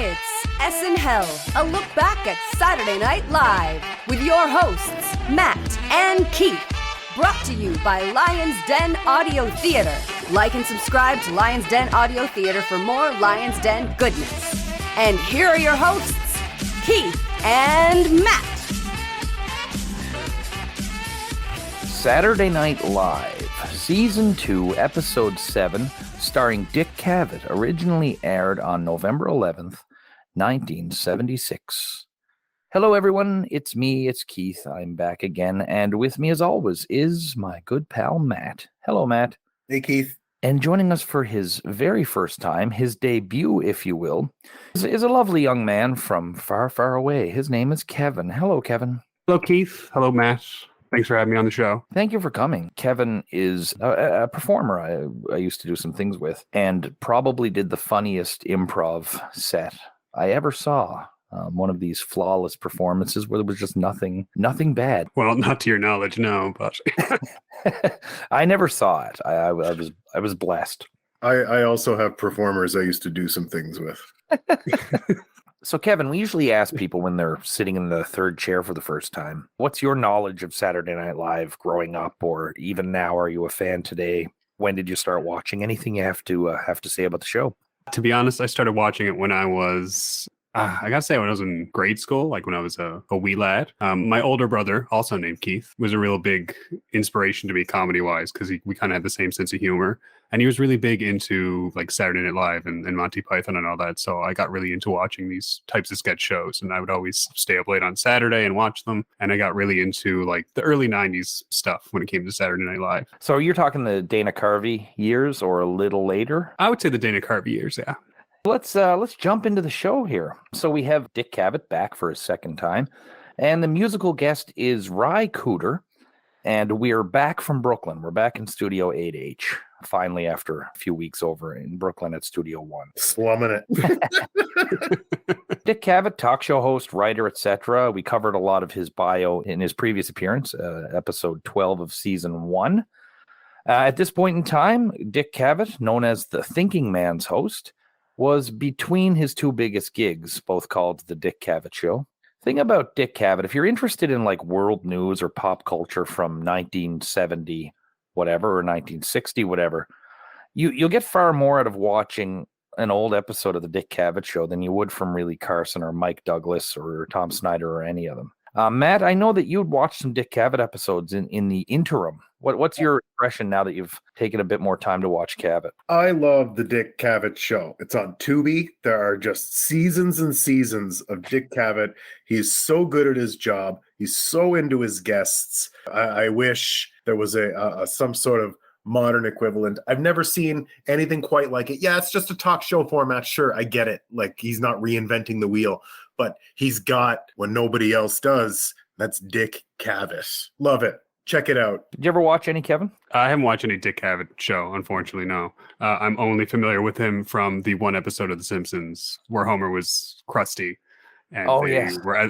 It's SNHell, a look back at Saturday Night Live with your hosts, Matt and Keith. Brought to you by Lion's Den Audio Theater. Like and subscribe to Lion's Den Audio Theater for more Lion's Den goodness. And here are your hosts, Keith and Matt. Saturday Night Live, Season 2, Episode 7, starring Dick Cavett, originally aired on November 11th, 1976. Hello everyone, it's me, it's Keith, I'm back again, and with me as always is my good pal Matt. Hello Matt. Hey Keith. And joining us for his very first time, his debut if you will, is a lovely young man from far, far away. His name is Kevin. Hello Kevin. Hello Keith. Hello Matt. Thanks for having me on the show. Thank you for coming. Kevin is a performer I used to do some things with and probably did the funniest improv set I ever saw. One of these flawless performances where there was just nothing bad. Well, not to your knowledge, no, but I never saw it. I was blessed. I also have performers I used to do some things with. So, Kevin, we usually ask people when they're sitting in the third chair for the first time, what's your knowledge of Saturday Night Live growing up, or even now? Are you a fan today? When did you start watching? Anything you have to say about the show? To be honest, I started watching it when I was, I gotta say, when I was in grade school, like when I was a wee lad. My older brother, also named Keith, was a real big inspiration to me comedy-wise because we kind of had the same sense of humor. And he was really big into like Saturday Night Live and Monty Python and all that. So I got really into watching these types of sketch shows. And I would always stay up late on Saturday and watch them. And I got really into like the early 90s stuff when it came to Saturday Night Live. So you're talking the Dana Carvey years or a little later? I would say the Dana Carvey years, yeah. Let's jump into the show here. So we have Dick Cavett back for a second time. And the musical guest is Ry Cooder. And we're back from Brooklyn. We're back in Studio 8H, finally, after a few weeks over in Brooklyn at Studio 1. Slumming it. Dick Cavett, talk show host, writer, etc. We covered a lot of his bio in his previous appearance, episode 12 of Season 1. At this point in time, Dick Cavett, known as the Thinking Man's host, was between his two biggest gigs, both called The Dick Cavett Show. Thing about Dick Cavett, if you're interested in like world news or pop culture from 1970 whatever or 1960 whatever, you'll get far more out of watching an old episode of the Dick Cavett Show than you would from really Carson or Mike Douglas or Tom Snyder or any of them. Matt, I know that you'd watched some Dick Cavett episodes in the interim. What's your impression now that you've taken a bit more time to watch Cavett? I love the Dick Cavett Show. It's on Tubi. There are just seasons and seasons of Dick Cavett. He's so good at his job. He's so into his guests. I wish there was a some sort of modern equivalent. I've never seen anything quite like it. Yeah, it's just a talk show format. Sure, I get it. Like, he's not reinventing the wheel, but he's got what nobody else does. That's Dick Cavett. Love it. Check it out. Did you ever watch any, Kevin? I haven't watched any Dick Cavett show, unfortunately, no. I'm only familiar with him from the one episode of The Simpsons where Homer was crusty. And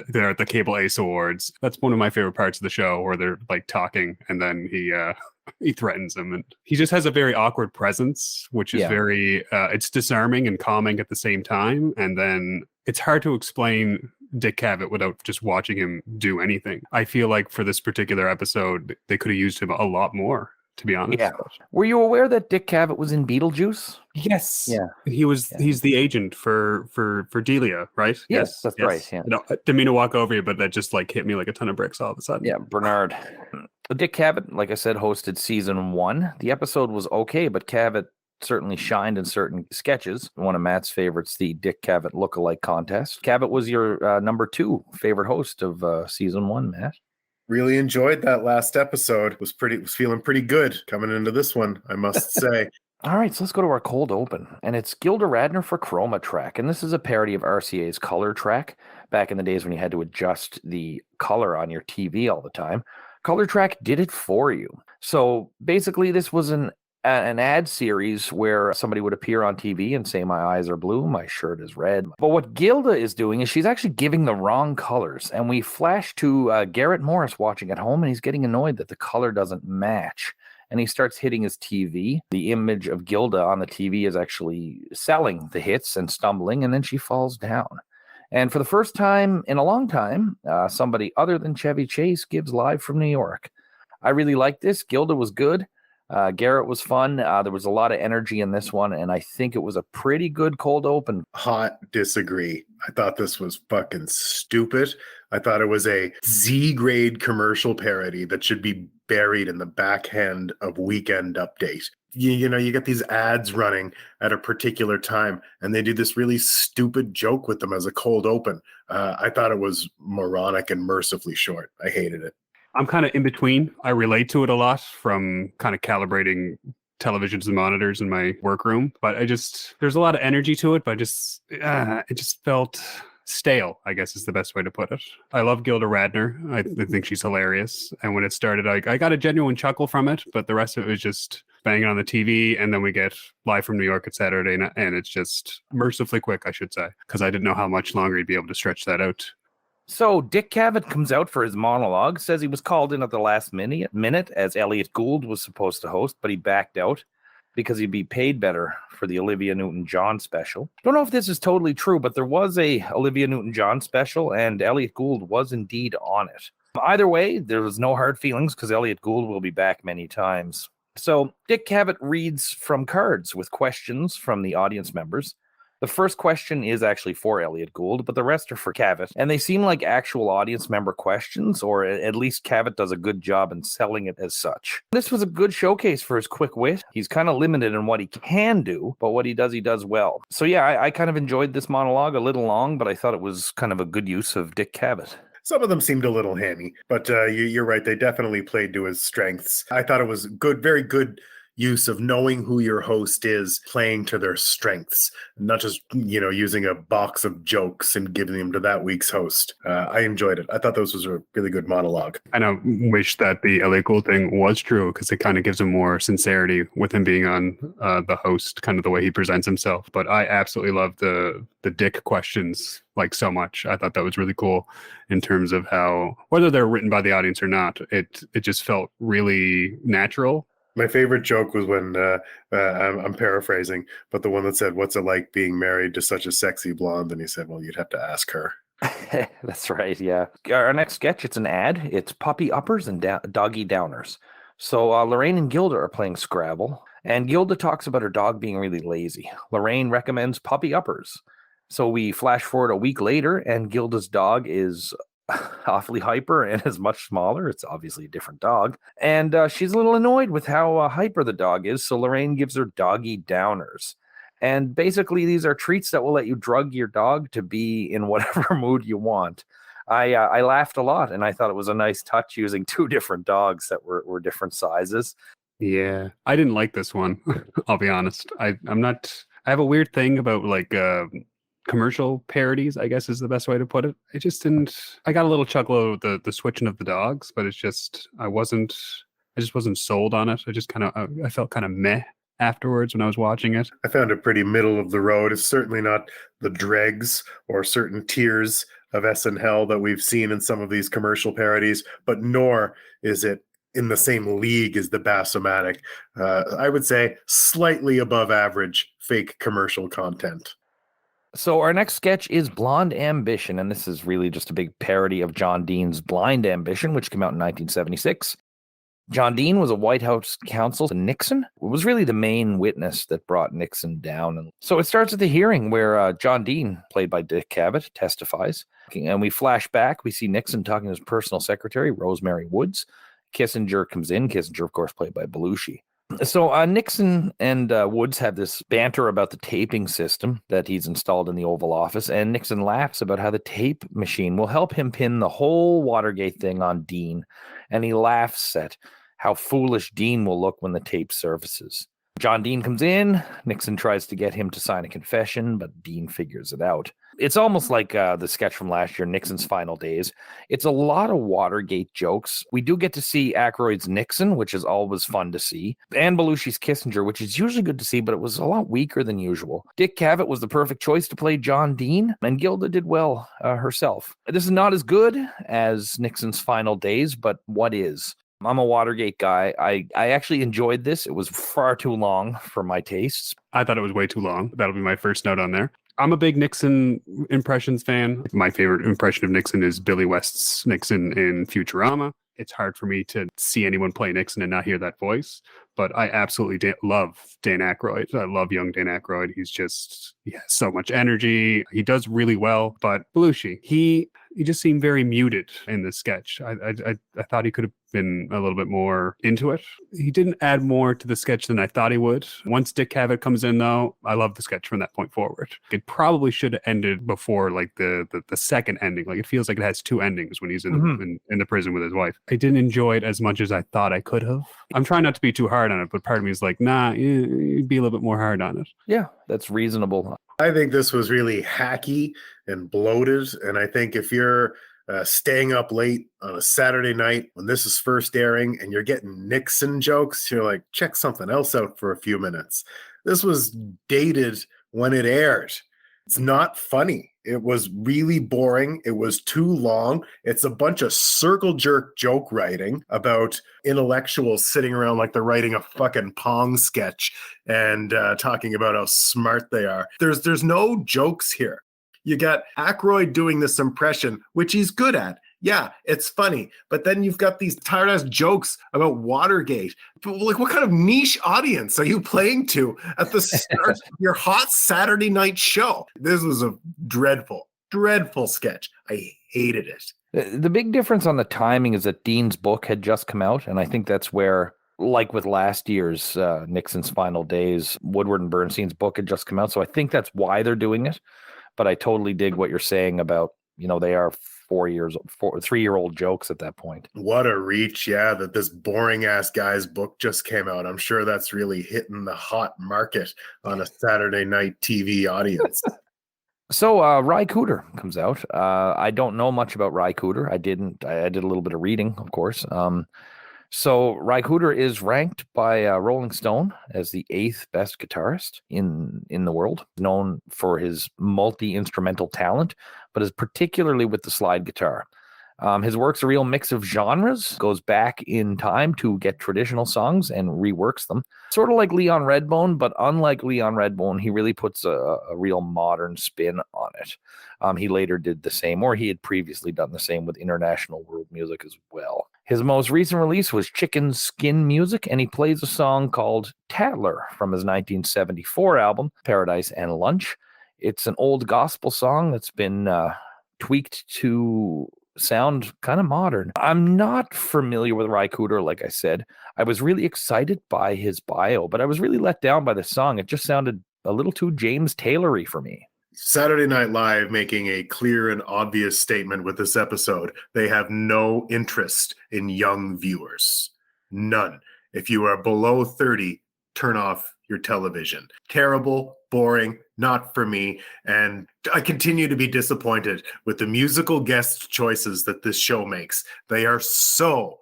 they're at the Cable Ace Awards. That's one of my favorite parts of the show, where they're like talking and then he threatens him. And he just has a very awkward presence, which is very, it's disarming and calming at the same time. And then it's hard to explain Dick Cavett without just watching him do anything. I feel like for this particular episode, they could have used him a lot more, to be honest. Yeah. Were you aware that Dick Cavett was in Beetlejuice? Yes. Yeah. He's the agent for Delia, right? Yes, that's right. Yeah. No, I didn't mean to walk over you, but that just like hit me like a ton of bricks all of a sudden. Yeah, Bernard. Dick Cavett, like I said, hosted Season 1. The episode was okay, but Cavett certainly shined in certain sketches. One of Matt's favorites, the Dick Cavett Lookalike Contest. Cavett was your number 2 favorite host of Season 1, Matt. Really enjoyed that last episode. Was feeling pretty good coming into this one, I must say. All right, so let's go to our cold open. And it's Gilda Radner for Chroma Track. And this is a parody of RCA's Color Track back in the days when you had to adjust the color on your TV all the time. Color Track did it for you. So basically, this was an ad series where somebody would appear on TV and say, my eyes are blue, my shirt is red. But what Gilda is doing is she's actually giving the wrong colors. And we flash to Garrett Morris watching at home, and he's getting annoyed that the color doesn't match. and he starts hitting his TV. The image of Gilda on the TV is actually selling the hits and stumbling, and then she falls down. And for the first time in a long time, somebody other than Chevy Chase gives live from New York. I really liked this. Gilda was good. Garrett was fun. There was a lot of energy in this one, and I think it was a pretty good cold open. Hot disagree. I thought this was fucking stupid. I thought it was a Z-grade commercial parody that should be buried in the back end of Weekend Update. You know, you get these ads running at a particular time, and they do this really stupid joke with them as a cold open. I thought it was moronic and mercifully short. I hated it. I'm kind of in between. I relate to it a lot from kind of calibrating televisions and monitors in my workroom, but there's a lot of energy to it, but it just felt stale, I guess is the best way to put it. I love Gilda Radner. I think she's hilarious. And when it started, I got a genuine chuckle from it, but the rest of it was just banging on the TV. And then we get live from New York at Saturday, and it's just mercifully quick, I should say, because I didn't know how much longer he'd be able to stretch that out. So Dick Cavett comes out for his monologue, says he was called in at the last minute as Elliot Gould was supposed to host, but he backed out because he'd be paid better for the Olivia Newton-John special. Don't know if this is totally true, but there was a Olivia Newton-John special, and Elliot Gould was indeed on it. Either way, there was no hard feelings because Elliot Gould will be back many times. So Dick Cavett reads from cards with questions from the audience members. The first question is actually for Elliot Gould, but the rest are for Cavett, and they seem like actual audience member questions, or at least Cavett does a good job in selling it as such. This was a good showcase for his quick wit. He's kind of limited in what he can do, but what he does well. So yeah, I kind of enjoyed this monologue, a little long, but I thought it was kind of a good use of Dick Cavett. Some of them seemed a little hammy, but you're right. They definitely played to his strengths. I thought it was good, very good use of knowing who your host is, playing to their strengths, not just, using a box of jokes and giving them to that week's host. I enjoyed it. I thought this was a really good monologue. I know, wish that the Elliot Gould thing was true because it kind of gives him more sincerity with him being on the host, kind of the way he presents himself. But I absolutely love the Dick questions so much. I thought that was really cool in terms of how, whether they're written by the audience or not, it just felt really natural. My favorite joke was when, I'm paraphrasing, but the one that said, "What's it like being married to such a sexy blonde?" And he said, "Well, you'd have to ask her." That's right, yeah. Our next sketch, it's an ad. It's puppy uppers and doggy downers. So Laraine and Gilda are playing Scrabble, and Gilda talks about her dog being really lazy. Laraine recommends puppy uppers. So we flash forward a week later, and Gilda's dog is awfully hyper and is much smaller. It's obviously a different dog. And she's a little annoyed with how hyper the dog is, so Laraine gives her doggy downers. And basically, these are treats that will let you drug your dog to be in whatever mood you want. I laughed a lot, and I thought it was a nice touch using two different dogs that were different sizes. Yeah, I didn't like this one. I'll be honest. I have a weird thing about commercial parodies, I guess is the best way to put it. I got a little chuckle of the switching of the dogs, but I just wasn't sold on it. I felt kind of meh afterwards when I was watching it. I found it pretty middle of the road. It's certainly not the dregs or certain tiers of SNHell that we've seen in some of these commercial parodies, but nor is it in the same league as the Bassomatic. I would say slightly above average fake commercial content. So our next sketch is Blonde Ambition, and this is really just a big parody of John Dean's Blind Ambition, which came out in 1976. John Dean was a White House counsel to Nixon. It was really the main witness that brought Nixon down. And so it starts at the hearing where John Dean, played by Dick Cavett, testifies. And we flash back. We see Nixon talking to his personal secretary, Rosemary Woods. Kissinger comes in. Kissinger, of course, played by Belushi. So Nixon and Woods have this banter about the taping system that he's installed in the Oval Office, and Nixon laughs about how the tape machine will help him pin the whole Watergate thing on Dean, and he laughs at how foolish Dean will look when the tape surfaces. John Dean comes in. Nixon tries to get him to sign a confession, but Dean figures it out. It's almost like the sketch from last year, Nixon's Final Days. It's a lot of Watergate jokes. We do get to see Aykroyd's Nixon, which is always fun to see, and Belushi's Kissinger, which is usually good to see, but it was a lot weaker than usual. Dick Cavett was the perfect choice to play John Dean, and Gilda did well herself. This is not as good as Nixon's Final Days, but what is? I'm a Watergate guy. I actually enjoyed this. It was far too long for my tastes. I thought it was way too long. That'll be my first note on there. I'm a big Nixon impressions fan. My favorite impression of Nixon is Billy West's Nixon in Futurama. It's hard for me to see anyone play Nixon and not hear that voice, but I absolutely love Dan Aykroyd. I love young Dan Aykroyd. He has so much energy. He does really well, but Belushi, he just seemed very muted in this sketch. I thought he could have been a little bit more into it. He didn't add more to the sketch than I thought he would. Once Dick Cavett comes in, though, I love the sketch from that point forward. It probably should have ended before like the second ending. Like it feels like it has two endings when he's in the prison with his wife. I didn't enjoy it as much as I thought I could have. I'm trying not to be too hard on it, but part of me is like, nah, you'd be a little bit more hard on it. Yeah, that's reasonable. I think this was really hacky and bloated. And I think if you're staying up late on a Saturday night when this is first airing and you're getting Nixon jokes, you're like, check something else out for a few minutes. This was dated when it aired. It's not funny. It was really boring. It was too long. It's a bunch of circle jerk joke writing about intellectuals sitting around like they're writing a fucking Pong sketch and talking about how smart they are. There's no jokes here. You got Aykroyd doing this impression, which he's good at. Yeah, it's funny. But then you've got these tired-ass jokes about Watergate. Like, what kind of niche audience are you playing to at the start of your hot Saturday night show? This was a dreadful sketch. I hated it. The big difference on the timing is that Dean's book had just come out, and I think that's where, like with last year's Nixon's Final Days, Woodward and Bernstein's book had just come out. So I think that's why they're doing it. But I totally dig what you're saying about, they are 3-year-old jokes at that point. What a reach, yeah, that this boring ass guy's book just came out. I'm sure that's really hitting the hot market on a Saturday night TV audience. So Ry Cooder comes out. I don't know much about Ry Cooder. I did a little bit of reading, of course. So Ry Cooder is ranked by Rolling Stone as the 8th best guitarist in the world, known for his multi-instrumental talent, but is particularly with the slide guitar. His work's a real mix of genres, goes back in time to get traditional songs and reworks them. Sort of like Leon Redbone, but unlike Leon Redbone, he really puts a real modern spin on it. He later did the same, or he had previously done the same with international world music as well. His most recent release was Chicken Skin Music, and he plays a song called Tattler from his 1974 album, Paradise and Lunch. It's an old gospel song that's been tweaked to sound kind of modern. I'm not familiar with Ry Cooder, like I said. I was really excited by his bio, but I was really let down by the song. It just sounded a little too James Taylor-y for me. Saturday Night Live making a clear and obvious statement with this episode. They have no interest in young viewers. None. If you are below 30, turn off your television. Terrible, boring, not for me. And I continue to be disappointed with the musical guest choices that this show makes. They are so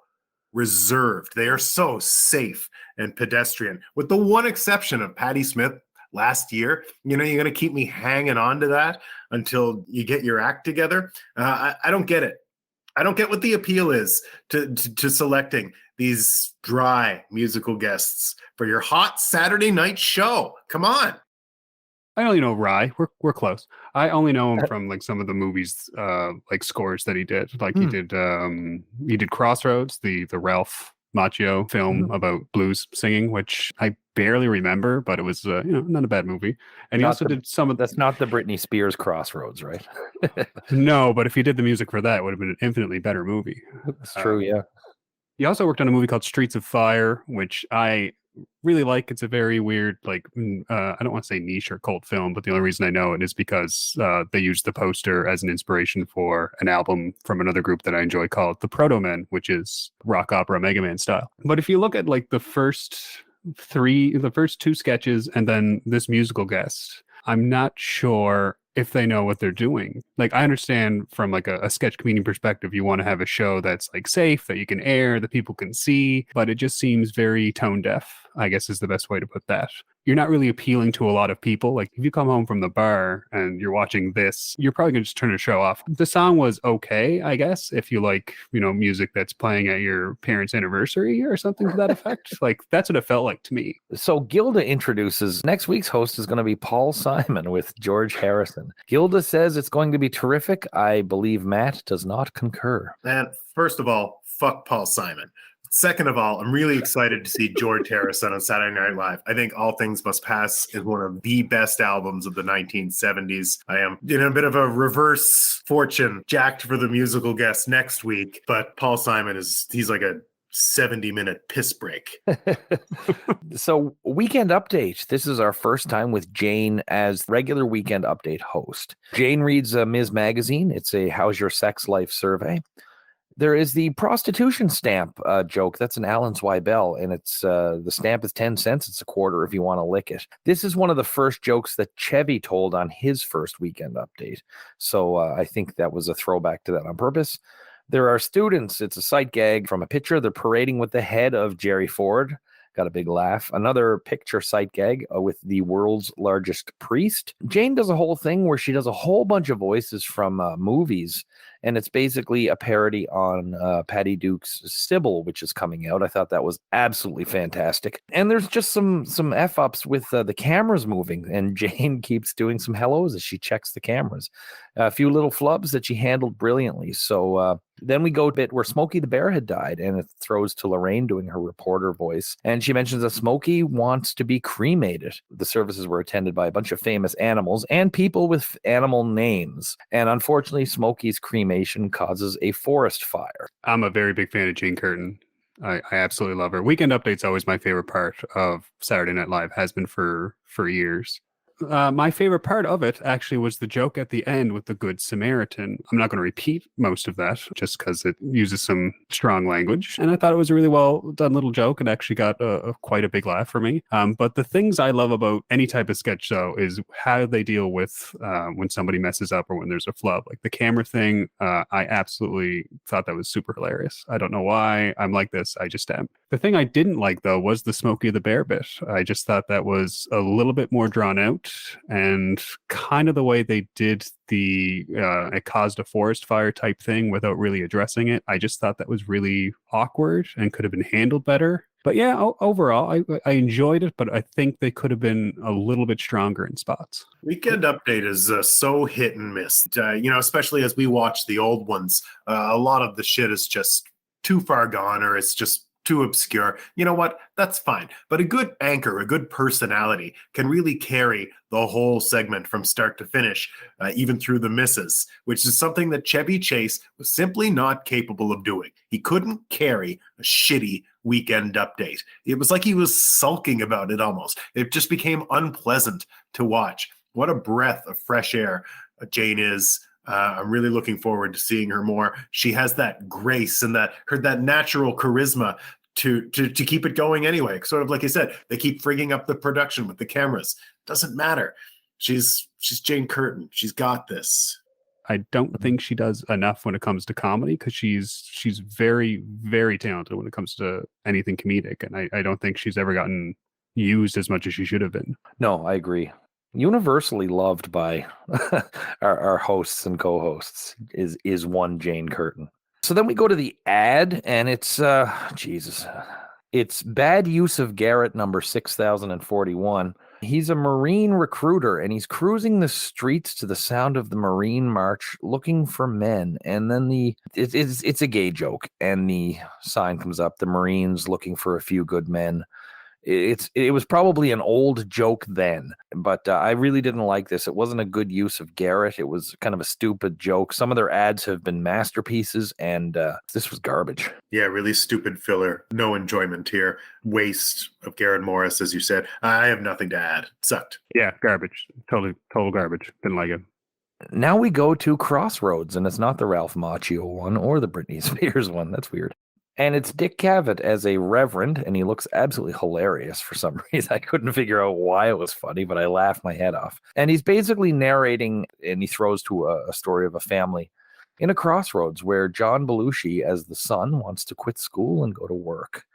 reserved. They are so safe and pedestrian, with the one exception of Patti Smith last year. You're going to keep me hanging on to that until you get your act together. I don't get it. I don't get what the appeal is to selecting these dry musical guests for your hot Saturday night show. Come on. I only know Ry. We're close. I only know him from like some of the movies, like scores that he did. Like he did Crossroads, the Ralph Macchio film about blues singing, which I barely remember, but it was not a bad movie. And he also did some of that's not the Britney Spears Crossroads, right? No, but if he did the music for that, it would have been an infinitely better movie. That's true, yeah. He also worked on a movie called Streets of Fire, which I really like. It's a very weird, like, I don't want to say niche or cult film, but the only reason I know it is because they used the poster as an inspiration for an album from another group that I enjoy called The Proto-Men, which is rock opera Mega Man style. But if you look at like the first two sketches and then this musical guest, I'm not sure if they know what they're doing. Like, I understand from like a sketch comedian perspective, you want to have a show that's like safe, that you can air, that people can see, but it just seems very tone deaf, I guess is the best way to put that. you're not really appealing to a lot of people. Like if you come home from the bar and you're watching this, you're probably gonna just turn the show off. The song was okay, I guess, if you like, music that's playing at your parents' anniversary or something to that effect. Like that's what it felt like to me. So Gilda introduces next week's host is going to be Paul Simon with George Harrison. Gilda says it's going to be terrific. I believe Matt does not concur. And first of all, fuck Paul Simon. Second of all, I'm really excited to see George Harrison on Saturday Night Live. I think All Things Must Pass is one of the best albums of the 1970s. I am in a bit of a reverse fortune, jacked for the musical guest next week, but Paul Simon he's like a 70-minute piss break. So Weekend Update. This is our first time with Jane as regular Weekend Update host. Jane reads Ms. Magazine. It's a How's Your Sex Life survey. There is the prostitution stamp joke. That's an Alan Zweibel, and it's the stamp is 10 cents. It's a quarter if you want to lick it. This is one of the first jokes that Chevy told on his first Weekend Update. So I think that was a throwback to that on purpose. There are students. It's a sight gag from a picture. They're parading with the head of Jerry Ford. Got a big laugh. Another picture sight gag with the world's largest priest. Jane does a whole thing where she does a whole bunch of voices from movies, and it's basically a parody on Patty Duke's Sybil, which is coming out. I thought that was absolutely fantastic. And there's just some F-ups with the cameras moving, and Jane keeps doing some hellos as she checks the cameras. A few little flubs that she handled brilliantly. So then we go to a bit where Smokey the Bear had died, and it throws to Laraine doing her reporter voice. And she mentions that Smokey wants to be cremated. The services were attended by a bunch of famous animals and people with animal names. And unfortunately, Smokey's cremation causes a forest fire. I'm a very big fan of Jane Curtin. I absolutely love her. Weekend Update's always my favorite part of Saturday Night Live, has been for years. My favorite part of it actually was the joke at the end with the Good Samaritan. I'm not going to repeat most of that just because it uses some strong language. And I thought it was a really well done little joke and actually got quite a big laugh for me. But the things I love about any type of sketch show is how they deal with when somebody messes up or when there's a flub. Like the camera thing, I absolutely thought that was super hilarious. I don't know why I'm like this. I just am. The thing I didn't like, though, was the Smokey the Bear bit. I just thought that was a little bit more drawn out. And kind of the way they did it caused a forest fire type thing without really addressing it. I just thought that was really awkward and could have been handled better. But yeah, overall, I enjoyed it, but I think they could have been a little bit stronger in spots. Weekend Update is so hit and miss, especially as we watch the old ones. A lot of the shit is just too far gone, or it's just too obscure. You know what? That's fine. But a good anchor, a good personality can really carry the whole segment from start to finish, even through the misses, which is something that Chevy Chase was simply not capable of doing. He couldn't carry a shitty Weekend Update. It was like he was sulking about it almost. It just became unpleasant to watch. What a breath of fresh air Jane is. I'm really looking forward to seeing her more. She has that grace and that natural charisma to keep it going anyway. Sort of like I said, they keep frigging up the production with the cameras. Doesn't matter. She's Jane Curtin. She's got this. I don't think she does enough when it comes to comedy, because she's very, very talented when it comes to anything comedic. And I don't think she's ever gotten used as much as she should have been. No, I agree. Universally loved by our hosts and co-hosts is one Jane Curtin. So then we go to the ad, and it's it's bad use of Garrett number 6041. He's a Marine recruiter, and he's cruising the streets to the sound of the Marine March looking for men. And then it's a gay joke, and the sign comes up, the Marines looking for a few good men. It was probably an old joke then, but I really didn't like this. It wasn't a good use of Garrett. It was kind of a stupid joke. Some of their ads have been masterpieces, and this was garbage. Yeah, really stupid filler. No enjoyment here. Waste of Garrett Morris, as you said. I have nothing to add. Sucked. Yeah, garbage. Total garbage. Didn't like it. Now we go to Crossroads, and it's not the Ralph Macchio one or the Britney Spears one. That's weird. And it's Dick Cavett as a reverend, and he looks absolutely hilarious for some reason. I couldn't figure out why it was funny, but I laughed my head off. And he's basically narrating, and he throws to a story of a family in a crossroads where John Belushi, as the son, wants to quit school and go to work.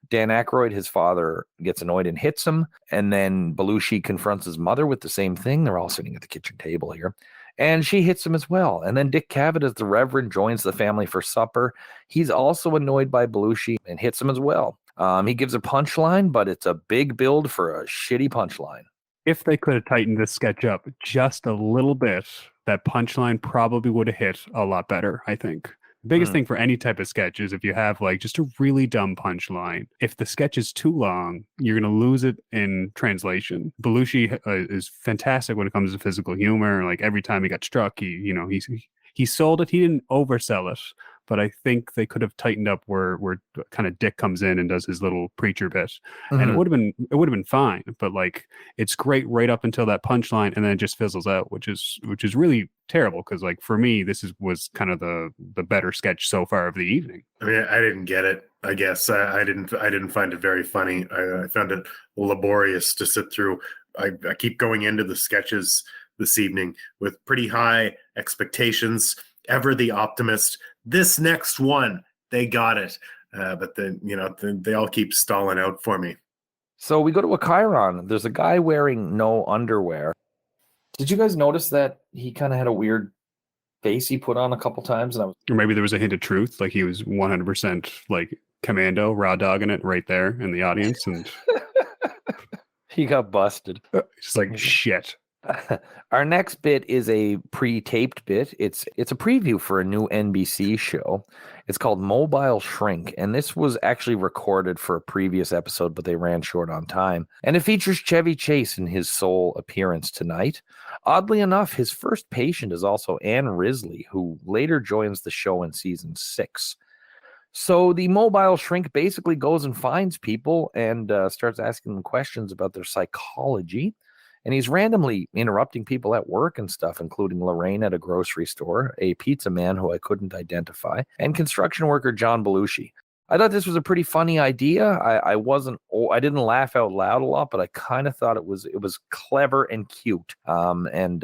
Dan Aykroyd, his father, gets annoyed and hits him. And then Belushi confronts his mother with the same thing. They're all sitting at the kitchen table here. And she hits him as well. And then Dick Cavett, as the Reverend, joins the family for supper. He's also annoyed by Belushi and hits him as well. He gives a punchline, but it's a big build for a shitty punchline. If they could have tightened this sketch up just a little bit, that punchline probably would have hit a lot better, I think. The biggest thing for any type of sketch is if you have like just a really dumb punchline. If the sketch is too long, you're going to lose it in translation. Belushi is fantastic when it comes to physical humor. Like every time he got struck, he sold it. He didn't oversell it, but I think they could have tightened up where kind of Dick comes in and does his little preacher bit, and it would have been fine. But like it's great right up until that punchline, and then it just fizzles out, which is really terrible. Because like for me, this was kind of the better sketch so far of the evening. I mean, I didn't get it. I guess I didn't find it very funny. I found it laborious to sit through. I keep going into the sketches this evening with pretty high expectations. Ever the optimist. This next one, they got it. But then, they all keep stalling out for me. So we go to a chyron. There's a guy wearing no underwear. Did you guys notice that he kind of had a weird face he put on a couple times? Or maybe there was a hint of truth. Like he was 100% like commando, raw dogging it right there in the audience. And he got busted. Just like shit. Our next bit is a pre-taped bit. It's a preview for a new NBC show. It's called Mobile Shrink, and this was actually recorded for a previous episode, but they ran short on time. And it features Chevy Chase in his sole appearance tonight. Oddly enough, his first patient is also Ann Risley, who later joins the show in season 6. So the mobile shrink basically goes and finds people and starts asking them questions about their psychology. And he's randomly interrupting people at work and stuff, including Laraine at a grocery store, a pizza man who I couldn't identify, and construction worker John Belushi. I thought this was a pretty funny idea. I didn't laugh out loud a lot, but I kind of thought it was clever and cute. And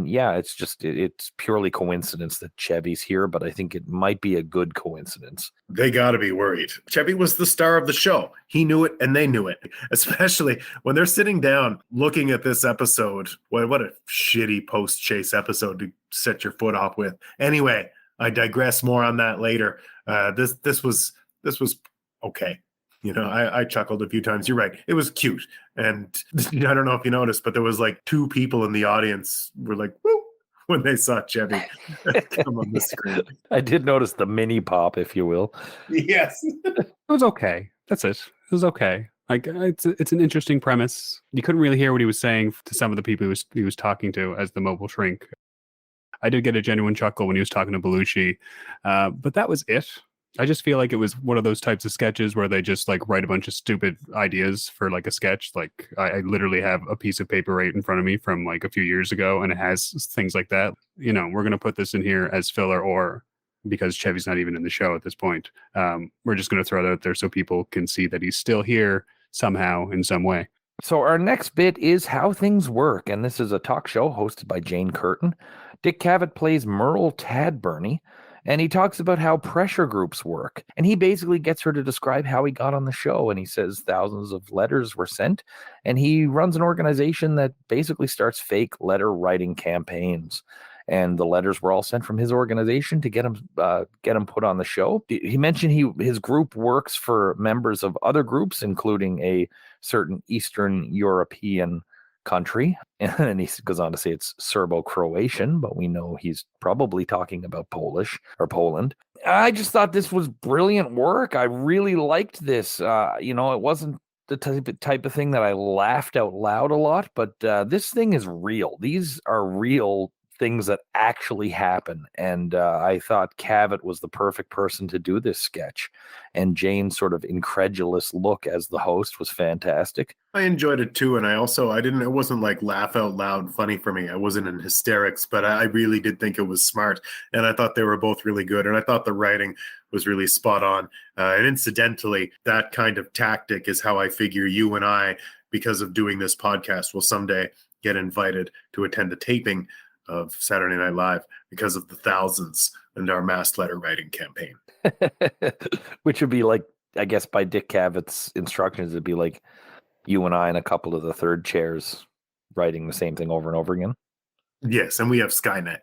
yeah, it's purely coincidence that Chevy's here, but I think it might be a good coincidence. They got to be worried. Chevy was the star of the show. He knew it and they knew it, especially when they're sitting down looking at this episode. What a shitty post-chase episode to set your foot off with. Anyway, I digress. More on that later. This was okay. I chuckled a few times. You're right. It was cute. And I don't know if you noticed, but there was like 2 people in the audience were like, woo, when they saw Chevy come on the screen. I did notice the mini pop, if you will. Yes. It was okay. That's it. It was okay. Like it's an interesting premise. You couldn't really hear what he was saying to some of the people he was talking to as the mobile shrink. I did get a genuine chuckle when he was talking to Belushi, but that was it. I just feel like it was one of those types of sketches where they just like write a bunch of stupid ideas for like a sketch. Like I literally have a piece of paper right in front of me from like a few years ago, and it has things like that. We're going to put this in here as filler, or because Chevy's not even in the show at this point. We're just going to throw that out there so people can see that he's still here somehow in some way. So our next bit is How Things Work, and this is a talk show hosted by Jane Curtin. Dick Cavett plays Merle Tadburney, and he talks about how pressure groups work. And he basically gets her to describe how he got on the show. And he says thousands of letters were sent. And he runs an organization that basically starts fake letter writing campaigns. And the letters were all sent from his organization to get him put on the show. He mentioned his group works for members of other groups, including a certain Eastern European country, and he goes on to say it's Serbo-Croatian, but we know he's probably talking about Polish or Poland. I just thought this was brilliant work. I really liked this. It wasn't the type of thing that I laughed out loud a lot, but this thing is real. These are real things that actually happen, and I thought Cavett was the perfect person to do this sketch, and Jane's sort of incredulous look as the host was fantastic. I enjoyed it too, and it wasn't like laugh out loud funny for me. I wasn't in hysterics, but I really did think it was smart, and I thought they were both really good, and I thought the writing was really spot on. And incidentally, that kind of tactic is how I figure you and I, because of doing this podcast, will someday get invited to attend a taping of Saturday Night Live because of the thousands and our mass letter writing campaign. Which would be like I guess by Dick Cavett's instructions, it'd be like you and I and a couple of the third chairs writing the same thing over and over again. Yes, and we have Skynet.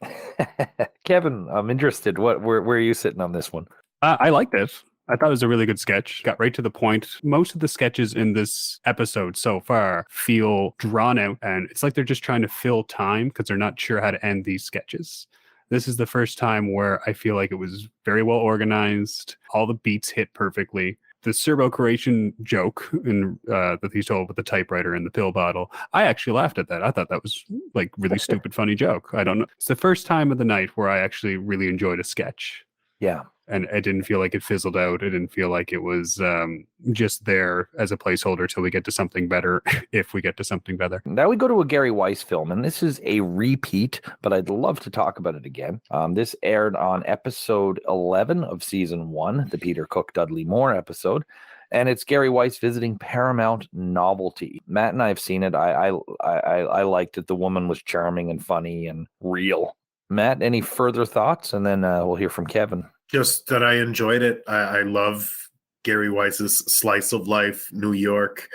Kevin, I'm interested. Where are you sitting on this one? I liked it. I thought it was a really good sketch. Got right to the point. Most of the sketches in this episode so far feel drawn out, and it's like they're just trying to fill time because they're not sure how to end these sketches. This is the first time where I feel like it was very well organized. All the beats hit perfectly. The Serbo-Croatian joke that he's told with the typewriter and the pill bottle, I actually laughed at that. I thought that was like really stupid, funny joke. I don't know. It's the first time of the night where I actually really enjoyed a sketch. Yeah. And it didn't feel like it fizzled out. It didn't feel like it was just there as a placeholder till we get to something better, if we get to something better. Now we go to a Gary Weiss film, and this is a repeat, but I'd love to talk about it again. This aired on episode 11 of season 1, the Peter Cook Dudley Moore episode, and it's Gary Weiss visiting Paramount Novelty. Matt and I have seen it. I liked it. The woman was charming and funny and real. Matt, any further thoughts? And then we'll hear from Kevin. Just that I enjoyed it. I love Gary Weiss's slice of life, New York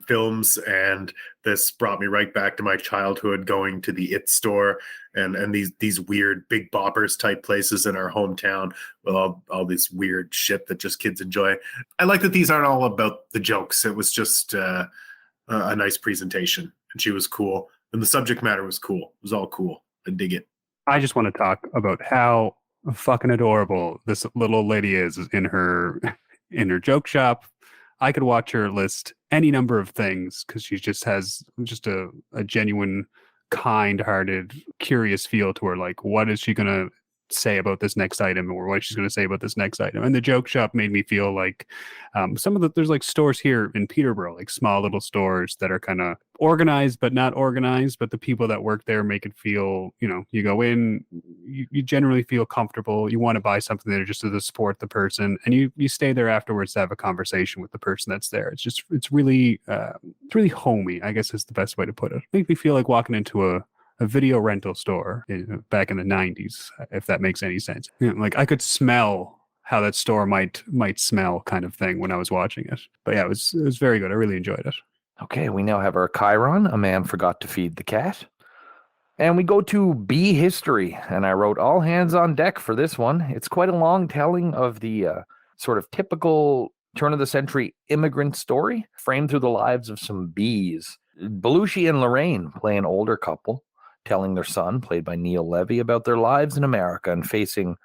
films, and this brought me right back to my childhood, going to the It store and these weird big boppers type places in our hometown with all this weird shit that just kids enjoy. I like that these aren't all about the jokes. It was just a nice presentation, and she was cool, and the subject matter was cool. It was all cool. I dig it. I just want to talk about how fucking adorable this little lady is in her joke shop. I could watch her list any number of things because she just has a genuine, kind-hearted, curious feel to her. Like, what is she gonna say about this next item, or what she's going to say about this next item? And the joke shop made me feel like there's like stores here in Peterborough, like small little stores that are kind of organized but not organized, but the people that work there make it feel, you go in, you generally feel comfortable, you want to buy something there just to support the person, and you stay there afterwards to have a conversation with the person that's there. It's really homey, I guess is the best way to put it. Make me feel like walking into a video rental store back in the 90s, if that makes any sense. Like I could smell how that store might smell, kind of thing, when I was watching it. But yeah, it was very good. I really enjoyed it. Okay, we now have our Chiron, a man forgot to feed the cat. And we go to B history, and I wrote all hands on deck for this one. It's quite a long telling of the sort of typical turn-of-the-century immigrant story, framed through the lives of some bees. Belushi and Laraine play an older couple, telling their son, played by Neil Levy, about their lives in America and facing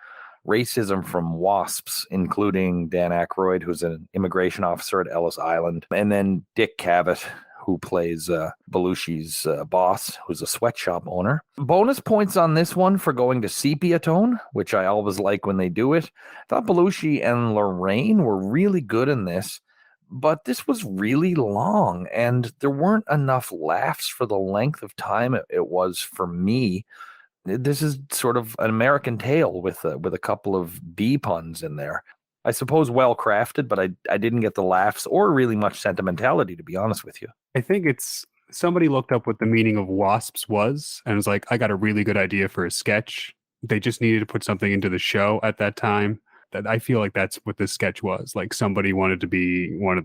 racism from WASPs, including Dan Aykroyd, who's an immigration officer at Ellis Island, and then Dick Cavett, who plays Belushi's boss, who's a sweatshop owner. Bonus points on this one for going to sepia tone, which I always like when they do it. I thought Belushi and Laraine were really good in this, but this was really long, and there weren't enough laughs for the length of time it was for me. This is sort of an American Tale with a couple of bee puns in there. I suppose well crafted, but I didn't get the laughs or really much sentimentality, to be honest with you. I think it's somebody looked up what the meaning of wasps was and was like, I got a really good idea for a sketch. They just needed to put something into the show at that time. That I feel like that's what this sketch was. Like somebody wanted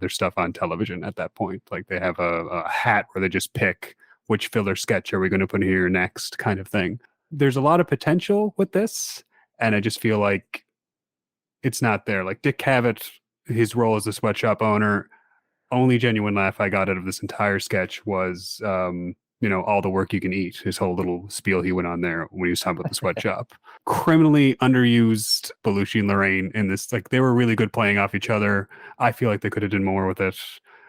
their stuff on television at that point. Like they have a hat where they just pick which filler sketch are we going to put here next, kind of thing. There's a lot of potential with this, and I just feel like it's not there. Like Dick Cavett, his role as a sweatshop owner, only genuine laugh I got out of this entire sketch was all the work you can eat. His whole little spiel he went on there when he was talking about the sweatshop. Criminally underused Belushi and Laraine in this. Like they were really good playing off each other. I feel like they could have done more with it.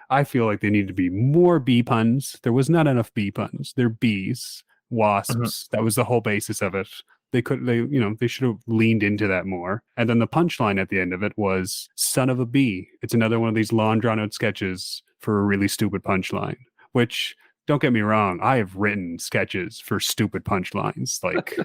I feel like they needed to be more bee puns. There was not enough bee puns. They're bees, wasps. Mm-hmm. That was the whole basis of it. They should have leaned into that more. And then the punchline at the end of it was son of a bee. It's another one of these long drawn out sketches for a really stupid punchline, which, don't get me wrong, I have written sketches for stupid punchlines. Like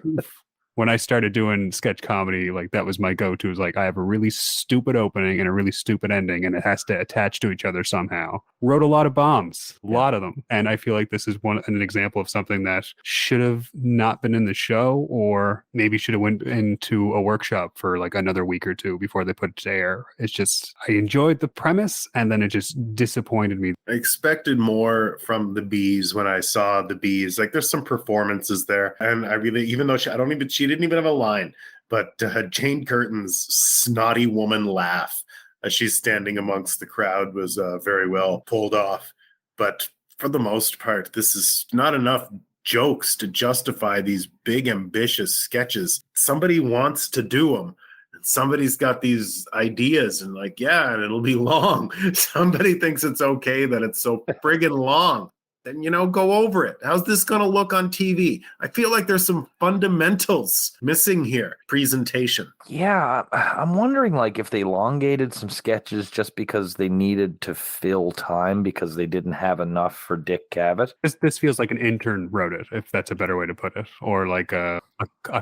when I started doing sketch comedy, like that was my go-to. Is like I have a really stupid opening and a really stupid ending, and it has to attach to each other somehow. Wrote a lot of bombs, a lot of them, and I feel like this is an example of something that should have not been in the show, or maybe should have went into a workshop for like another week or two before they put it to air. It's just I enjoyed the premise, and then it just disappointed me. I expected more from the bees when I saw the bees. Like there's some performances there, and I really, even though she didn't even have a line, but Jane Curtin's snotty woman laugh as she's standing amongst the crowd was very well pulled off. But for the most part, this is not enough jokes to justify these big ambitious sketches. Somebody wants to do them. Somebody's got these ideas and like, yeah, and it'll be long. Somebody thinks it's okay that it's so friggin' long. Then, go over it. How's this going to look on TV? I feel like there's some fundamentals missing here. Presentation. Yeah, I'm wondering like if they elongated some sketches just because they needed to fill time because they didn't have enough for Dick Cavett. This feels like an intern wrote it, if that's a better way to put it. Or like a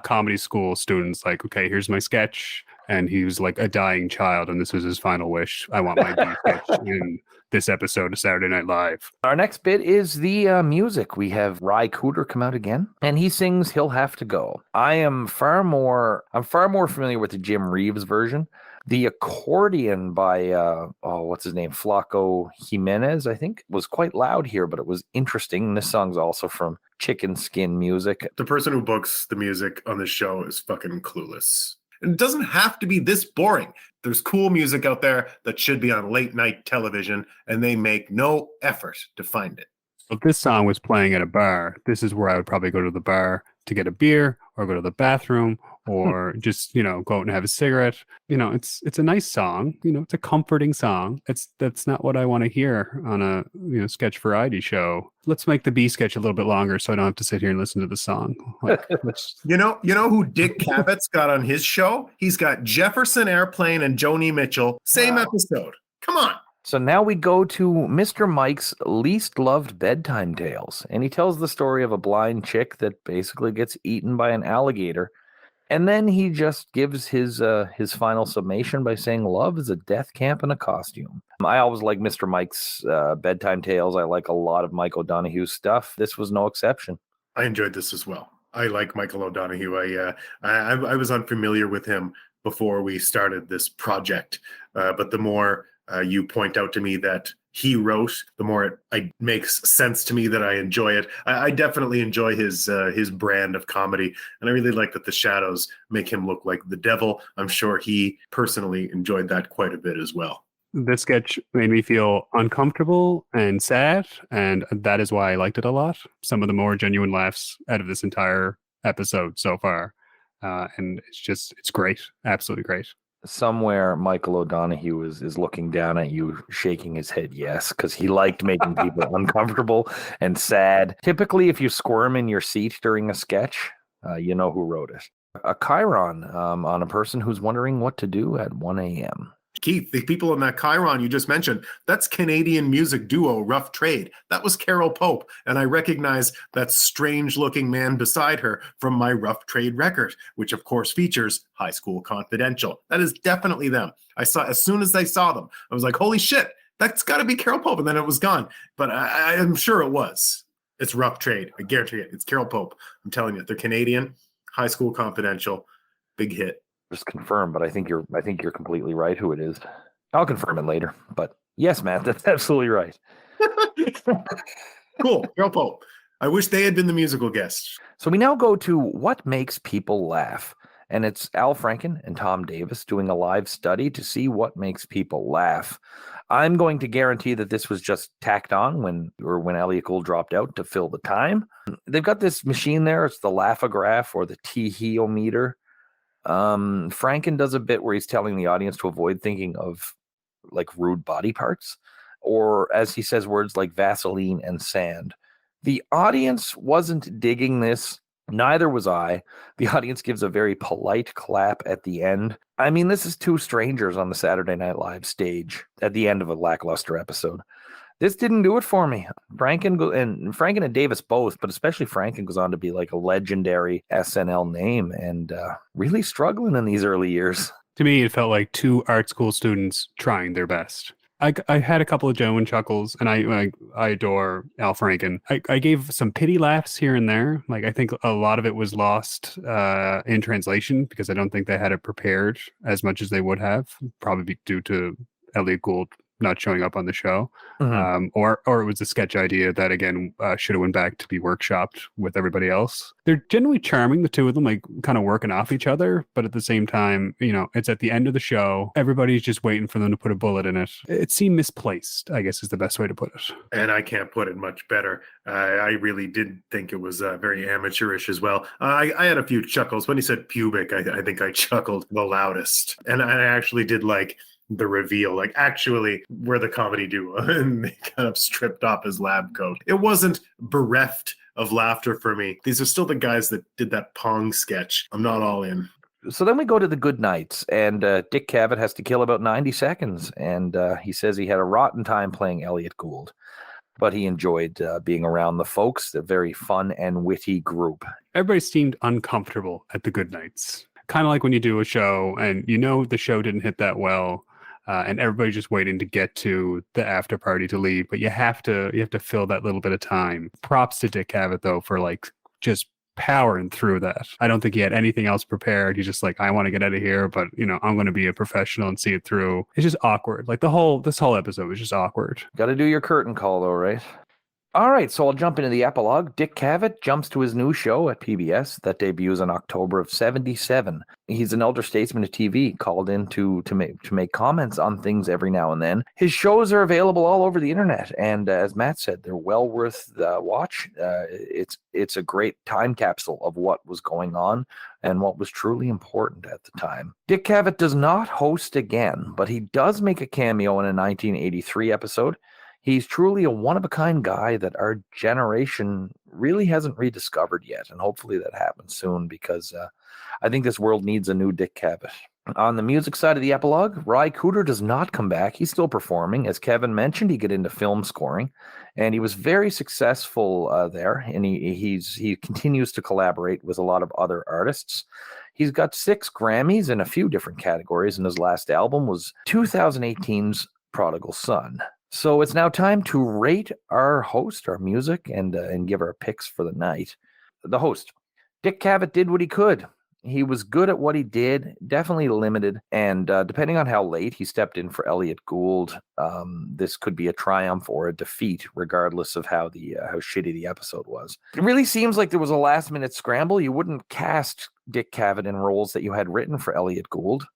comedy school student's like, okay, here's my sketch. And he was like a dying child, and this was his final wish. I want my B sketch in this episode of Saturday Night Live. Our next bit is the music. We have Ry Cooder come out again, and he sings "He'll Have to Go." I'm far more familiar with the Jim Reeves version. The accordion by what's his name, Flaco Jimenez, I think, was quite loud here, but it was interesting. This song's also from Chicken Skin Music. The person who books the music on this show is fucking clueless. It doesn't have to be this boring. There's cool music out there that should be on late night television, and they make no effort to find it. If this song was playing at a bar, this is where I would probably go to the bar to get a beer or go to the bathroom or just, go out and have a cigarette. It's a nice song. It's a comforting song. That's not what I want to hear on a, sketch variety show. Let's make the B sketch a little bit longer so I don't have to sit here and listen to the song. Like, you know who Dick Cavett's got on his show? He's got Jefferson Airplane and Joni Mitchell. Same episode. Come on. So now we go to Mr. Mike's least loved bedtime tales, and he tells the story of a blind chick that basically gets eaten by an alligator, and then he just gives his final summation by saying love is a death camp in a costume. I always like Mr. Mike's bedtime tales. I like a lot of Mike O'Donoghue's stuff. This was no exception. I enjoyed this as well. I like Michael O'Donoghue. I was unfamiliar with him before we started this project, but the more you point out to me that he wrote, the more it makes sense to me that I enjoy it. I definitely enjoy his brand of comedy, and I really like that the shadows make him look like the devil. I'm sure he personally enjoyed that quite a bit as well. This sketch made me feel uncomfortable and sad, and that is why I liked it a lot. Some of the more genuine laughs out of this entire episode so far, and it's great, absolutely great. Somewhere Michael O'Donoghue is looking down at you, shaking his head yes, because he liked making people uncomfortable and sad. Typically, if you squirm in your seat during a sketch, you know who wrote it. A chyron on a person who's wondering what to do at 1 a.m. Keith, the people in that chyron you just mentioned, that's Canadian music duo Rough Trade. That was Carol Pope, and I recognize that strange-looking man beside her from my Rough Trade record, which of course features High School Confidential. That is definitely them. As soon as I saw them, I was like, holy shit, that's got to be Carol Pope, and then it was gone. But I am sure it was. It's Rough Trade. I guarantee it. It's Carol Pope. I'm telling you, they're Canadian. High School Confidential, big hit. Just confirm, but I think you're completely right who it is. I'll confirm it later, but yes, Matt, that's absolutely right. Cool, Carol Pope. I wish they had been the musical guests. So we now go to what makes people laugh, and it's Al Franken and Tom Davis doing a live study to see what makes people laugh. I'm going to guarantee that this was just tacked on when Elliot Gould dropped out to fill the time. They've got this machine there. It's the Laugh-O-Graph or the T-Heo-meter. Franken does a bit where he's telling the audience to avoid thinking of like rude body parts, or as he says, words like Vaseline and sand. The audience wasn't digging this. Neither was I. The audience gives a very polite clap at the end. I mean, this is two strangers on the Saturday Night Live stage at the end of a lackluster episode. This didn't do it for me. Franken and Davis both, but especially Franken goes on to be like a legendary SNL name and really struggling in these early years. To me, it felt like two art school students trying their best. I had a couple of genuine chuckles, and I adore Al Franken. I gave some pity laughs here and there. Like, I think a lot of it was lost in translation because I don't think they had it prepared as much as they would have, probably due to Elliot Gould not showing up on the show. Or it was a sketch idea that, again, should have went back to be workshopped with everybody else. They're generally charming, the two of them, like kind of working off each other. But at the same time, it's at the end of the show. Everybody's just waiting for them to put a bullet in it. It seemed misplaced, I guess is the best way to put it. And I can't put it much better. I really did think it was very amateurish as well. I had a few chuckles. When he said pubic, I think I chuckled the loudest. And I actually did like the reveal, like actually we're the comedy duo, and they kind of stripped off his lab coat. It wasn't bereft of laughter for me. These are still the guys that did that Pong sketch. I'm not all in. So then we go to the good nights, and Dick Cavett has to kill about 90 seconds, and he says he had a rotten time playing Elliot Gould, but he enjoyed being around the folks, a very fun and witty group. Everybody seemed uncomfortable at the good nights. Kind of like when you do a show and the show didn't hit that well, and everybody's just waiting to get to the after party to leave, but you have to fill that little bit of time. Props to Dick Cavett though for like just powering through that. I don't think he had anything else prepared. He's just like, I want to get out of here, but I'm going to be a professional and see it through. It's just awkward. Like this whole episode was just awkward. Got to do your curtain call though, right? All right, so I'll jump into the epilogue. Dick Cavett jumps to his new show at PBS that debuts in October of '77. He's an elder statesman of TV, called in to make comments on things every now and then. His shows are available all over the internet, and as Matt said, they're well worth the watch. It's a great time capsule of what was going on and what was truly important at the time. Dick Cavett does not host again, but he does make a cameo in a 1983 episode. He's truly a one-of-a-kind guy that our generation really hasn't rediscovered yet, and hopefully that happens soon because I think this world needs a new Dick Cavett. On the music side of the epilogue, Ry Cooder does not come back. He's still performing. As Kevin mentioned, he got into film scoring, and he was very successful there, and he continues to collaborate with a lot of other artists. He's got 6 Grammys in a few different categories, and his last album was 2018's Prodigal Son. So it's now time to rate our host, our music, and give our picks for the night. The host, Dick Cavett, did what he could. He was good at what he did, definitely limited, and depending on how late he stepped in for Elliot Gould, this could be a triumph or a defeat, regardless of how shitty the episode was. It really seems like there was a last-minute scramble. You wouldn't cast Dick Cavett in roles that you had written for Elliot Gould.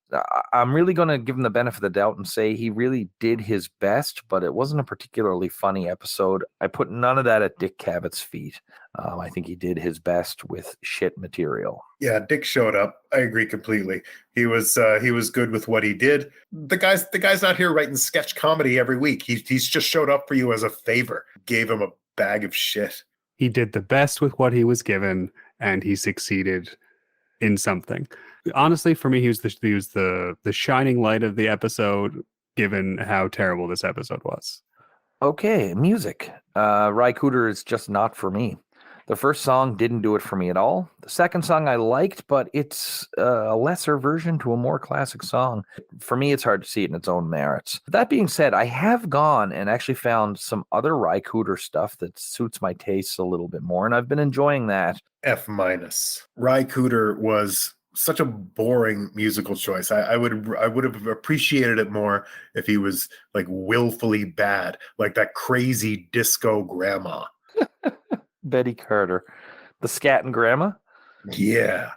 I'm really going to give him the benefit of the doubt and say he really did his best, but it wasn't a particularly funny episode. I put none of that at Dick Cavett's feet. I think he did his best with shit material. Yeah, Dick showed up. I agree completely. He was good with what he did. The guy's not here writing sketch comedy every week. He's just showed up for you as a favor. Gave him a bag of shit. He did the best with what he was given, and he succeeded in something. Honestly, for me, he was the shining light of the episode, given how terrible this episode was. Okay, music. Ry Cooder is just not for me. The first song didn't do it for me at all. The second song I liked, but it's a lesser version to a more classic song. For me, it's hard to see it in its own merits. That being said, I have gone and actually found some other Ry Cooder stuff that suits my tastes a little bit more, and I've been enjoying that. F-. Ry Cooder was such a boring musical choice. I would have appreciated it more if he was like willfully bad, like that crazy disco grandma. Betty Carter, the scatting grandma. Yeah,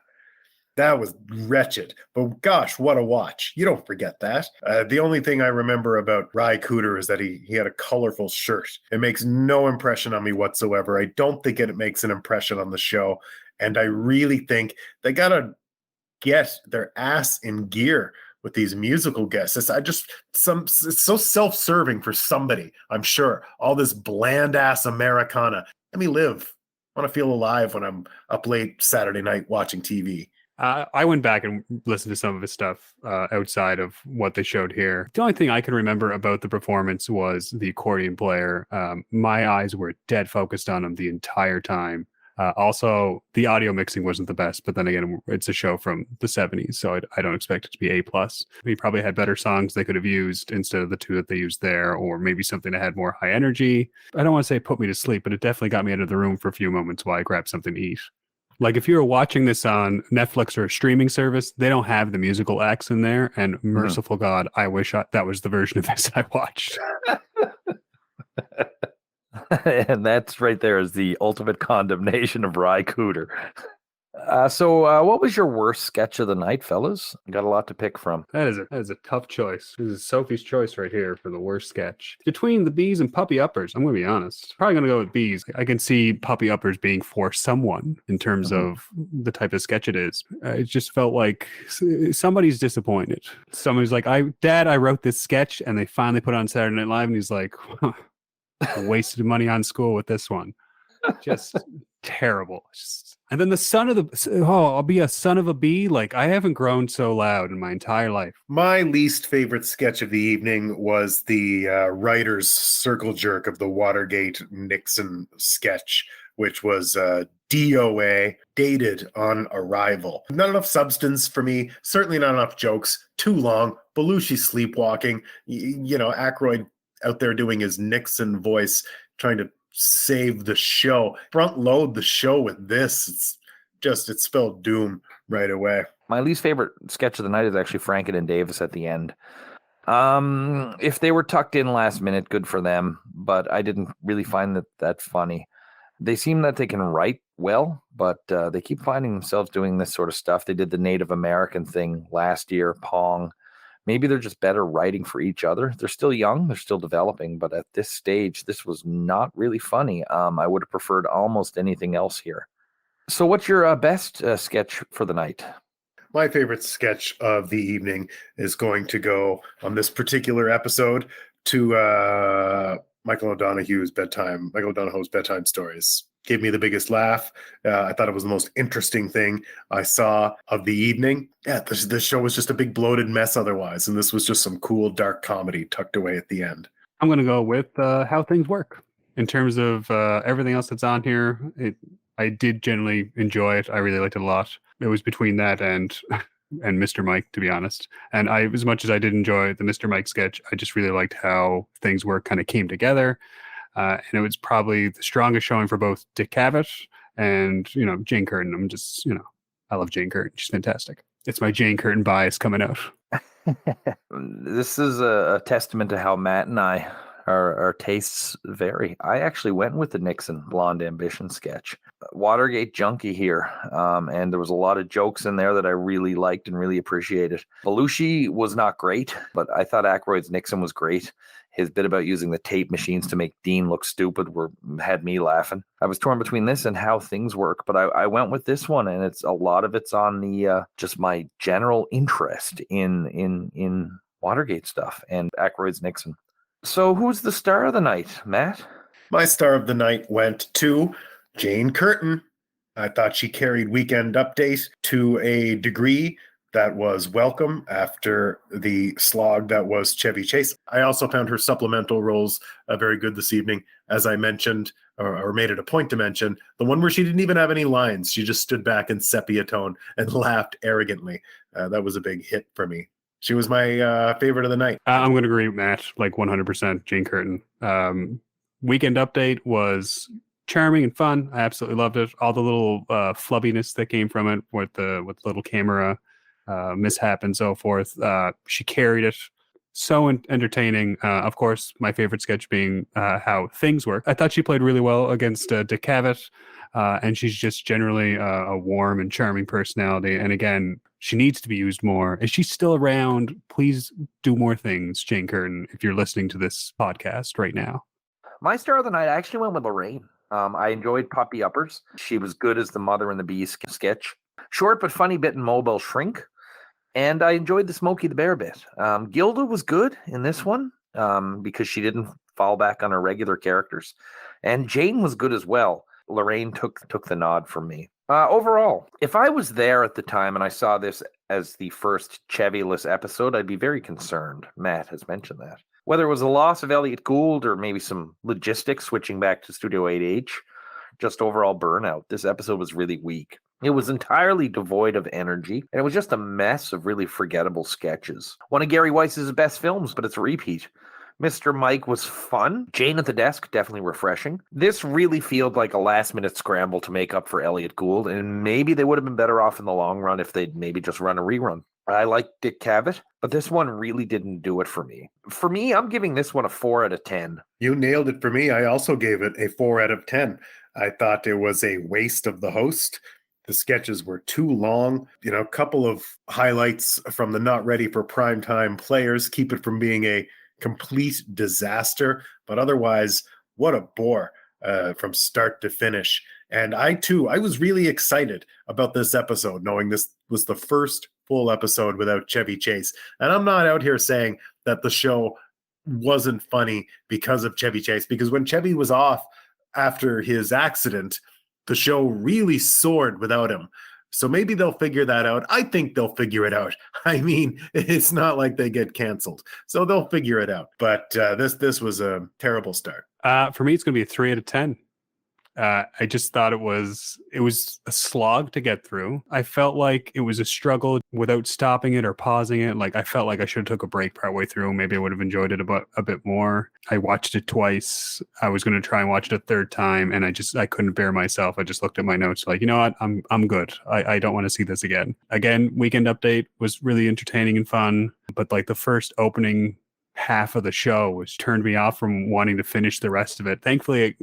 that was wretched. But gosh, what a watch. You don't forget that. The only thing I remember about Ry Cooder is that he had a colorful shirt. It makes no impression on me whatsoever. I don't think it makes an impression on the show. And I really think they got to get their ass in gear with these musical guests. It's so self-serving for somebody, I'm sure. All this bland ass Americana. Let me live. I want to feel alive when I'm up late Saturday night watching TV. I went back and listened to some of his stuff outside of what they showed here. The only thing I can remember about the performance was the accordion player. My eyes were dead focused on him the entire time. Also, the audio mixing wasn't the best, but then again, it's a show from the 70s, so I don't expect it to be A+. He probably had better songs they could have used instead of the two that they used there, or maybe something that had more high energy. I don't want to say put me to sleep, but it definitely got me out of the room for a few moments while I grabbed something to eat. Like if you were watching this on Netflix or a streaming service, they don't have the musical acts in there. And merciful God, I wish that was the version of this I watched. And that's right there is the ultimate condemnation of Ry Cooder. So what was your worst sketch of the night, fellas? You got a lot to pick from. That is a tough choice. This is Sophie's choice right here for the worst sketch. Between the bees and puppy uppers, I'm going to be honest. Probably going to go with bees. I can see puppy uppers being for someone in terms of the type of sketch it is. It just felt like somebody's disappointed. Somebody's like, Dad, I wrote this sketch, and they finally put it on Saturday Night Live, and he's like, I wasted money on school with this one. Just terrible. And then the son of the, I'll be a son of a bee. Like, I haven't grown so loud in my entire life. My least favorite sketch of the evening was the writer's circle jerk of the Watergate Nixon sketch, which was DOA, dated on arrival. Not enough substance for me. Certainly not enough jokes. Too long. Belushi sleepwalking. Aykroyd out there doing his Nixon voice, trying to save the show. Front load the show with this. It spelled doom right away. My least favorite sketch of the night is actually Franken and Davis at the end. If they were tucked in last minute, good for them, but I didn't really find that funny. They seem that they can write well, but they keep finding themselves doing this sort of stuff. They did the Native American thing last year, Pong. Maybe they're just better writing for each other. They're still young. They're still developing. But at this stage, this was not really funny. I would have preferred almost anything else here. So what's your best sketch for the night? My favorite sketch of the evening is going to go on this particular episode to Michael O'Donoghue's Bedtime Stories. Gave me the biggest laugh. I thought it was the most interesting thing I saw of the evening. Yeah, this show was just a big bloated mess otherwise, and this was just some cool dark comedy tucked away at the end. I'm going to go with How Things Work. In terms of everything else that's on here, I did generally enjoy it. I really liked it a lot. It was between that and Mr. Mike, to be honest. And as much as I did enjoy the Mr. Mike sketch, I just really liked how Things Work kind of came together. And it was probably the strongest showing for both Dick Cavett and, Jane Curtin. I love Jane Curtin. She's fantastic. It's my Jane Curtin bias coming out. This is a testament to how Matt and I, our tastes vary. I actually went with the Nixon Blonde Ambition sketch. Watergate junkie here. And there was a lot of jokes in there that I really liked and really appreciated. Belushi was not great, but I thought Aykroyd's Nixon was great. His bit about using the tape machines to make Dean look stupid had me laughing. I was torn between this and How Things Work, but I went with this one, and a lot of it's on the just my general interest in Watergate stuff and Aykroyd's Nixon. So who's the star of the night, Matt? My star of the night went to Jane Curtin. I thought she carried Weekend Update to a degree that was welcome after the slog that was Chevy Chase. I also found her supplemental roles very good this evening. As I mentioned, or made it a point to mention, the one where she didn't even have any lines. She just stood back in sepia tone and laughed arrogantly. That was a big hit for me. She was my favorite of the night. I'm going to agree with Matt, like 100% Jane Curtin. Weekend Update was charming and fun. I absolutely loved it. All the little flubbiness that came from it with the little camera mishap and so forth. She carried it. So entertaining. Of course, my favorite sketch being How Things Work. I thought she played really well against Dick Cavett, and she's just generally a warm and charming personality. And again, she needs to be used more. Is she still around? Please do more things, Jane Curtin, if you're listening to this podcast right now. My star of the night, I actually went with Laraine. I enjoyed Puppy Uppers. She was good as the Mother and the Bee sketch. Short but funny bit in Mobile Shrink. And I enjoyed the Smokey the Bear bit. Gilda was good in this one because she didn't fall back on her regular characters. And Jane was good as well. Laraine took the nod from me. Overall, if I was there at the time and I saw this as the first Chevy-less episode, I'd be very concerned. Matt has mentioned that. Whether it was the loss of Elliot Gould or maybe some logistics switching back to Studio 8H, just overall burnout, this episode was really weak. It was entirely devoid of energy, and it was just a mess of really forgettable sketches. One of Gary Weiss's best films, but it's a repeat. Mr. Mike was fun. Jane at the Desk, definitely refreshing. This really feels like a last-minute scramble to make up for Elliot Gould, and maybe they would have been better off in the long run if they'd maybe just run a rerun. I like Dick Cavett, but this one really didn't do it for me. For me, I'm giving this one a 4 out of 10. You nailed it for me. I also gave it a 4 out of 10. I thought it was a waste of the host. The sketches were too long. A couple of highlights from the not ready for primetime players keep it from being a complete disaster. But otherwise, what a bore from start to finish. And I was really excited about this episode, knowing this was the first full episode without Chevy Chase. And I'm not out here saying that the show wasn't funny because of Chevy Chase, because when Chevy was off after his accident, the show really soared without him. So maybe they'll figure that out. I think they'll figure it out. I mean, it's not like they get canceled. So they'll figure it out. But this was a terrible start. For me, it's going to be a 3 out of 10. I just thought it was a slog to get through. I felt like it was a struggle without stopping it or pausing it. Like I felt like I should have took a break partway through. Maybe I would have enjoyed it a bit more. I watched it twice. I was going to try and watch it a third time, and I couldn't bear myself. I just looked at my notes like, you know what, I'm good. I don't want to see this again. Again, Weekend Update was really entertaining and fun, but like the first opening half of the show was turned me off from wanting to finish the rest of it. Thankfully,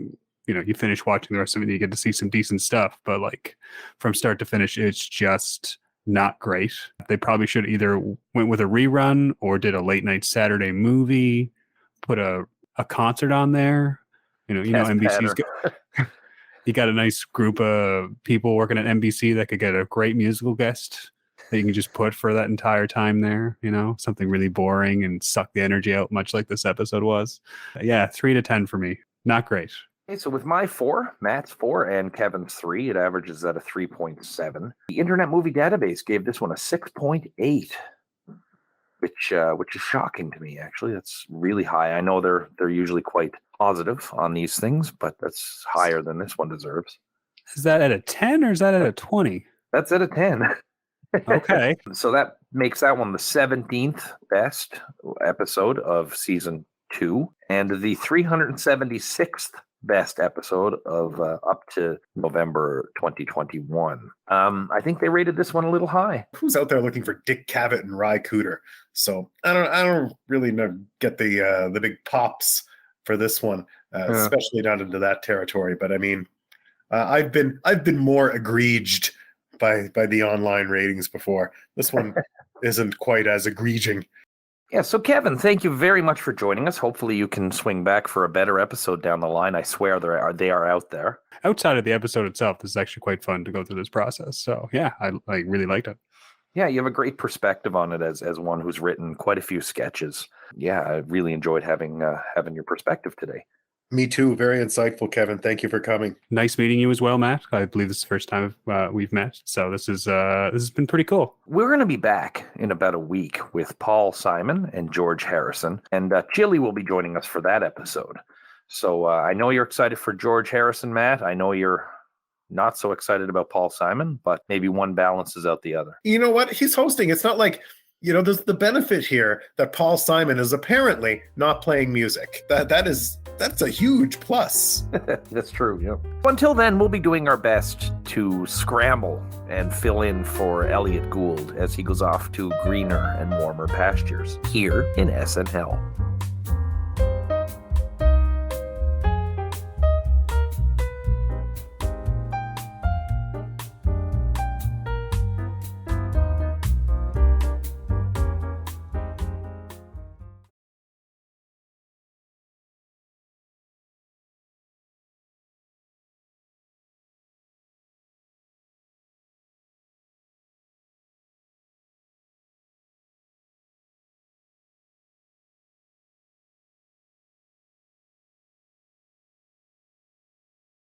you finish watching the rest of it and you get to see some decent stuff, but like from start to finish, it's just not great. They probably should either went with a rerun or did a late night Saturday movie, put a concert on there. NBC's you got a nice group of people working at NBC that could get a great musical guest that you can just put for that entire time there, something really boring and suck the energy out, much like this episode was. Yeah, 3 to 10 for me. Not great. Okay, so with my 4, Matt's 4, and Kevin's 3, it averages at a 3.7. The Internet Movie Database gave this one a 6.8, which is shocking to me, actually. That's really high. I know they're usually quite positive on these things, but that's higher than this one deserves. Is that at a 10 or is that at a 20? That's at a 10. Okay. So that makes that one the 17th best episode of season 2 and the 376th best episode of up to November 2021. I think they rated this one a little high. Who's out there looking for Dick Cavett and Ry Cooder? So I don't really get the big pops for this one, especially not into that territory. But I mean, I've been more egreged by the online ratings before. This one isn't quite as egreging. Yeah, so Kevin, thank you very much for joining us. Hopefully you can swing back for a better episode down the line. I swear they are out there. Outside of the episode itself, this is actually quite fun to go through this process. So yeah, I really liked it. Yeah, you have a great perspective on it as one who's written quite a few sketches. Yeah, I really enjoyed having your perspective today. Me too. Very insightful, Kevin. Thank you for coming. Nice meeting you as well, Matt. I believe this is the first time we've met. So this has been pretty cool. We're going to be back in about a week with Paul Simon and George Harrison. And Chili will be joining us for that episode. So I know you're excited for George Harrison, Matt. I know you're not so excited about Paul Simon, but maybe one balances out the other. You know what? He's hosting. It's not like... there's the benefit here that Paul Simon is apparently not playing music. That's a huge plus. That's true, yeah. Until then, we'll be doing our best to scramble and fill in for Elliot Gould as he goes off to greener and warmer pastures here in SNHell.